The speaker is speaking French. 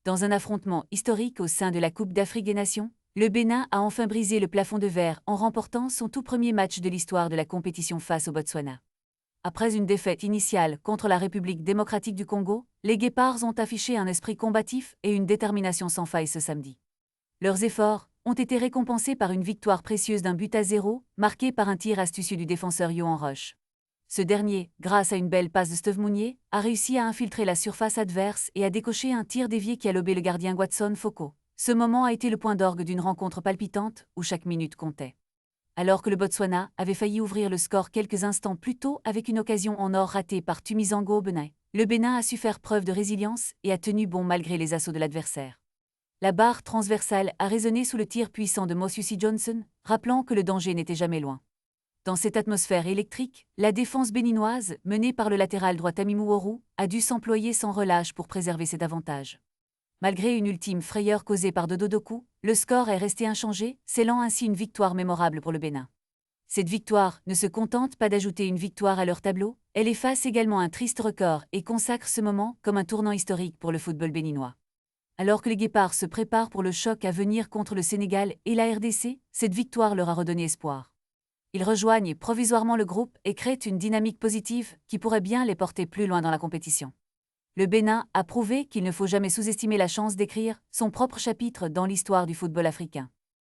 Dans un affrontement historique au sein de la Coupe d'Afrique des Nations, le Bénin a enfin brisé le plafond de verre en remportant son tout premier match de l'histoire de la compétition face au Botswana. Après une défaite initiale contre la République démocratique du Congo, les Guépards ont affiché un esprit combatif et une détermination sans faille ce samedi. Leurs efforts ont été récompensés par une victoire précieuse d'1-0, marquée par un tir astucieux du défenseur Yohan Roche. Ce dernier, grâce à une belle passe de Steve Mounier, a réussi à infiltrer la surface adverse et à décocher un tir dévié qui a lobé le gardien Watson Foko. Ce moment a été le point d'orgue d'une rencontre palpitante où chaque minute comptait. Alors que le Botswana avait failli ouvrir le score quelques instants plus tôt avec une occasion en or ratée par Tumizango Benin, le Bénin a su faire preuve de résilience et a tenu bon malgré les assauts de l'adversaire. La barre transversale a résonné sous le tir puissant de Mosusi Johnson, rappelant que le danger n'était jamais loin. Dans cette atmosphère électrique, la défense béninoise, menée par le latéral droit Tamimou Worou, a dû s'employer sans relâche pour préserver cet avantage. Malgré une ultime frayeur causée par Dodo Doku, le score est resté inchangé, scellant ainsi une victoire mémorable pour le Bénin. Cette victoire ne se contente pas d'ajouter une victoire à leur tableau, elle efface également un triste record et consacre ce moment comme un tournant historique pour le football béninois. Alors que les Guépards se préparent pour le choc à venir contre le Sénégal et la RDC, cette victoire leur a redonné espoir. Ils rejoignent provisoirement le groupe et créent une dynamique positive qui pourrait bien les porter plus loin dans la compétition. Le Bénin a prouvé qu'il ne faut jamais sous-estimer la chance d'écrire son propre chapitre dans l'histoire du football africain.